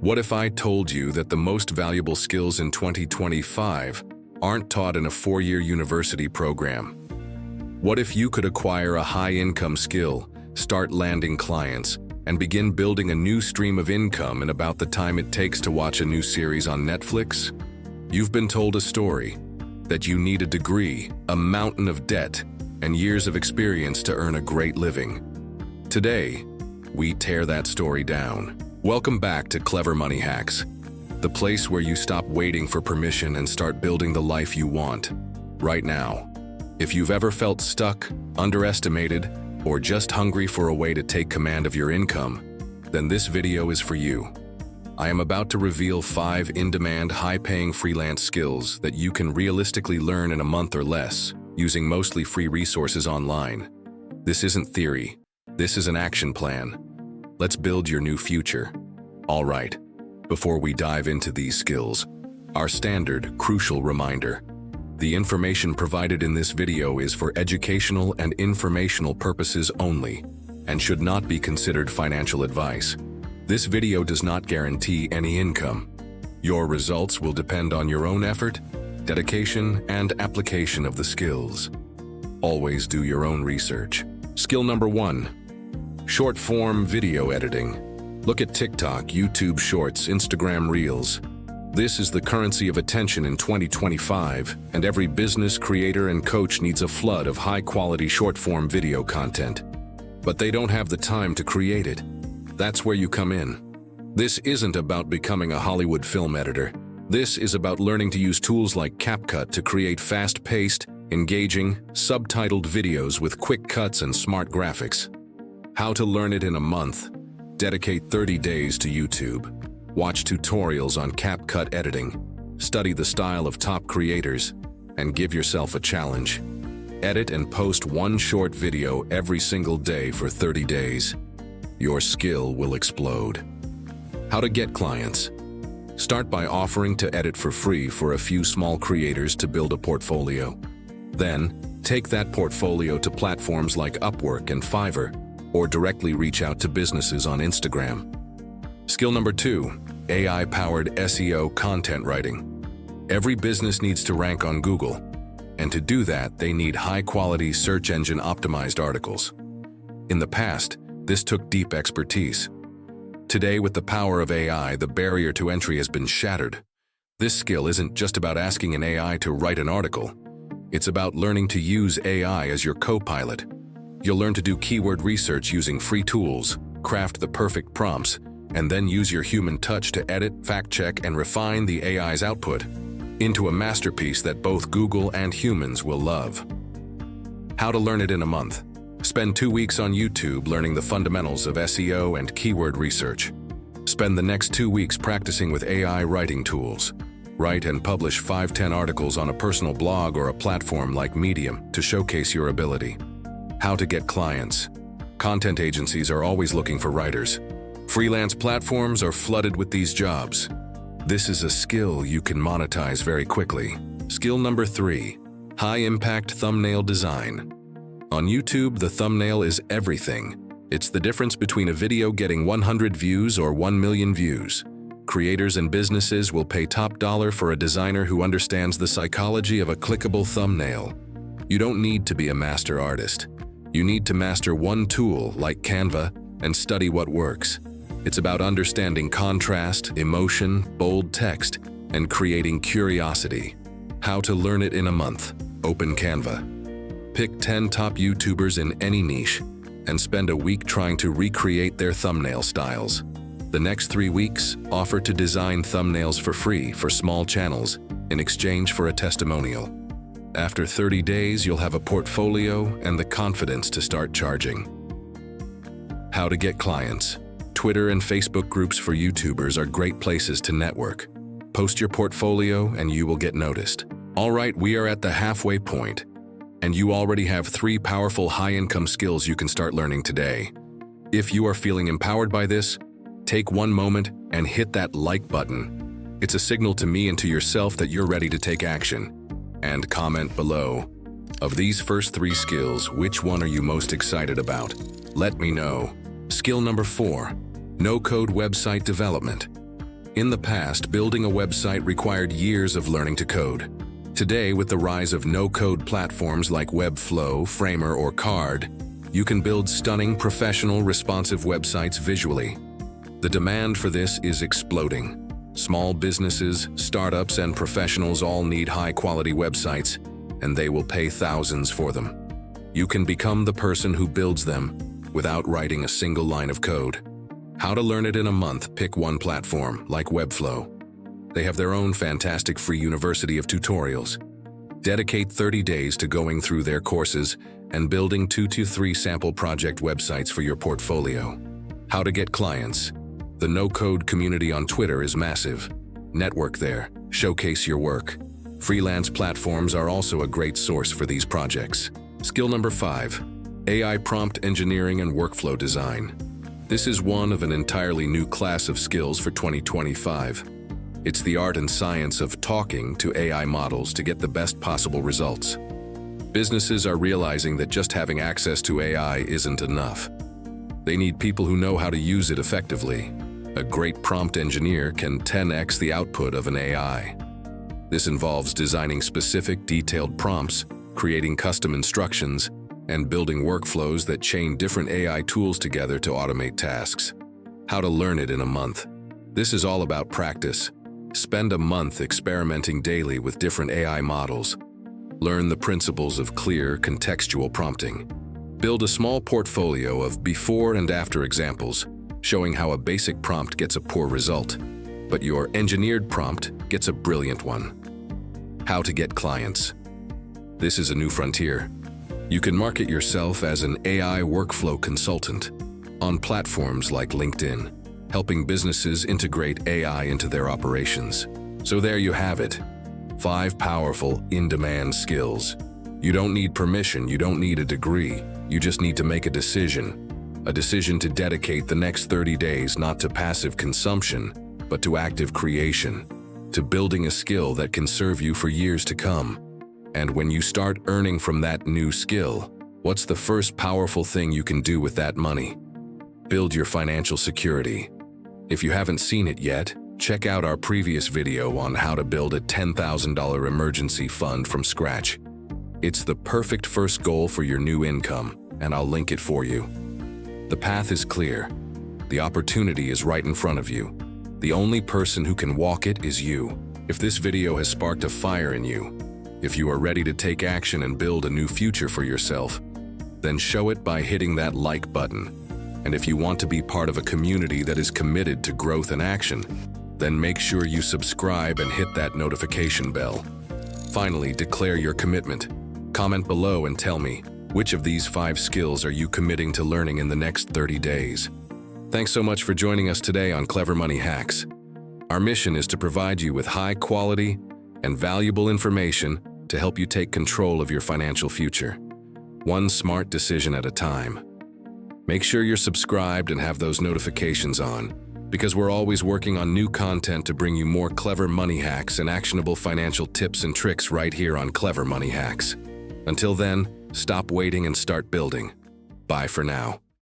What if I told you that the most valuable skills in 2025 aren't taught in a 4-year university program? What if you could acquire a high-income skill, start landing clients, and begin building a new stream of income in about the time it takes to watch a new series on Netflix? You've been told a story that you need a degree, a mountain of debt, and years of experience to earn a great living. Today, we tear that story down. Welcome back to Clever Money Hacks, the place where you stop waiting for permission and start building the life you want, right now. If you've ever felt stuck, underestimated, or just hungry for a way to take command of your income, then this video is for you. I am about to reveal 5 in-demand, high-paying freelance skills that you can realistically learn in a month or less, using mostly free resources online. This isn't theory. This is an action plan. Let's build your new future. All right, before we dive into these skills, our standard, crucial reminder. The information provided in this video is for educational and informational purposes only, and should not be considered financial advice. This video does not guarantee any income. Your results will depend on your own effort, dedication, and application of the skills. Always do your own research. Skill number 1. Short-form video editing. Look at TikTok, YouTube Shorts, Instagram Reels. This is the currency of attention in 2025, and every business, creator, and coach needs a flood of high-quality short-form video content. But they don't have the time to create it. That's where you come in. This isn't about becoming a Hollywood film editor. This is about learning to use tools like CapCut to create fast-paced, engaging, subtitled videos with quick cuts and smart graphics. How to learn it in a month. Dedicate 30 days to YouTube. Watch tutorials on CapCut editing. Study the style of top creators, and give yourself a challenge. Edit and post one short video every single day for 30 days. Your skill will explode. How to get clients. Start by offering to edit for free for a few small creators to build a portfolio. Then, take that portfolio to platforms like Upwork and Fiverr, or directly reach out to businesses on Instagram. Skill number 2, AI-powered SEO content writing. Every business needs to rank on Google, and to do that, they need high-quality search engine optimized articles. In the past, this took deep expertise. Today, with the power of AI, the barrier to entry has been shattered. This skill isn't just about asking an AI to write an article. It's about learning to use AI as your co-pilot. You'll learn to do keyword research using free tools, craft the perfect prompts, and then use your human touch to edit, fact-check, and refine the AI's output into a masterpiece that both Google and humans will love. How to learn it in a month. Spend 2 weeks on YouTube learning the fundamentals of SEO and keyword research. Spend the next 2 weeks practicing with AI writing tools. Write and publish 5-10 articles on a personal blog or a platform like Medium to showcase your ability. How to get clients. Content agencies are always looking for writers. Freelance platforms are flooded with these jobs. This is a skill you can monetize very quickly. Skill number 3, high-impact thumbnail design. On YouTube, the thumbnail is everything. It's the difference between a video getting 100 views or 1 million views. Creators and businesses will pay top dollar for a designer who understands the psychology of a clickable thumbnail. You don't need to be a master artist. You need to master one tool like Canva and study what works. It's about understanding contrast, emotion, bold text, and creating curiosity. How to learn it in a month. Open Canva. Pick 10 top YouTubers in any niche and spend a week trying to recreate their thumbnail styles. The next 3 weeks, offer to design thumbnails for free for small channels in exchange for a testimonial. After 30 days, you'll have a portfolio and the confidence to start charging. How to get clients. Twitter and Facebook groups for YouTubers are great places to network. Post your portfolio and you will get noticed. All right, we are at the halfway point, and you already have 3 powerful high-income skills you can start learning today. If you are feeling empowered by this, take one moment and hit that like button. It's a signal to me and to yourself that you're ready to take action. And comment below. Of these first 3 skills, which one are you most excited about? Let me know. Skill number 4, no-code website development. In the past, building a website required years of learning to code. Today, with the rise of no-code platforms like Webflow, Framer, or Card, you can build stunning, professional, responsive websites visually. The demand for this is exploding. Small businesses, startups, and professionals all need high-quality websites, and they will pay thousands for them. You can become the person who builds them without writing a single line of code. How to learn it in a month? Pick one platform, like Webflow. They have their own fantastic free university of tutorials. Dedicate 30 days to going through their courses and building 2 to 3 sample project websites for your portfolio. How to get clients? The no-code community on Twitter is massive. Network there, showcase your work. Freelance platforms are also a great source for these projects. Skill number 5, AI prompt engineering and workflow design. This is one of an entirely new class of skills for 2025. It's the art and science of talking to AI models to get the best possible results. Businesses are realizing that just having access to AI isn't enough. They need people who know how to use it effectively. A great prompt engineer can 10x the output of an AI. This involves designing specific, detailed prompts, creating custom instructions, and building workflows that chain different AI tools together to automate tasks. How to learn it in a month? This is all about practice. Spend a month experimenting daily with different AI models. Learn the principles of clear, contextual prompting. Build a small portfolio of before and after examples, showing how a basic prompt gets a poor result, but your engineered prompt gets a brilliant one. How to get clients? This is a new frontier. You can market yourself as an AI workflow consultant on platforms like LinkedIn, helping businesses integrate AI into their operations. So there you have it. 5 powerful, in-demand skills. You don't need permission, you don't need a degree, you just need to make a decision. A decision to dedicate the next 30 days not to passive consumption, but to active creation, to building a skill that can serve you for years to come. And when you start earning from that new skill, what's the first powerful thing you can do with that money? Build your financial security. If you haven't seen it yet, check out our previous video on how to build a $10,000 emergency fund from scratch. It's the perfect first goal for your new income, and I'll link it for you. The path is clear. The opportunity is right in front of you. The only person who can walk it is you. If this video has sparked a fire in you, if you are ready to take action and build a new future for yourself, then show it by hitting that like button. And if you want to be part of a community that is committed to growth and action, then make sure you subscribe and hit that notification bell. Finally, declare your commitment. Comment below and tell me, which of these 5 skills are you committing to learning in the next 30 days? Thanks so much for joining us today on Clever Money Hacks. Our mission is to provide you with high quality and valuable information to help you take control of your financial future, one smart decision at a time. Make sure you're subscribed and have those notifications on, because we're always working on new content to bring you more clever money hacks and actionable financial tips and tricks right here on Clever Money Hacks. Until then, stop waiting and start building. Bye for now.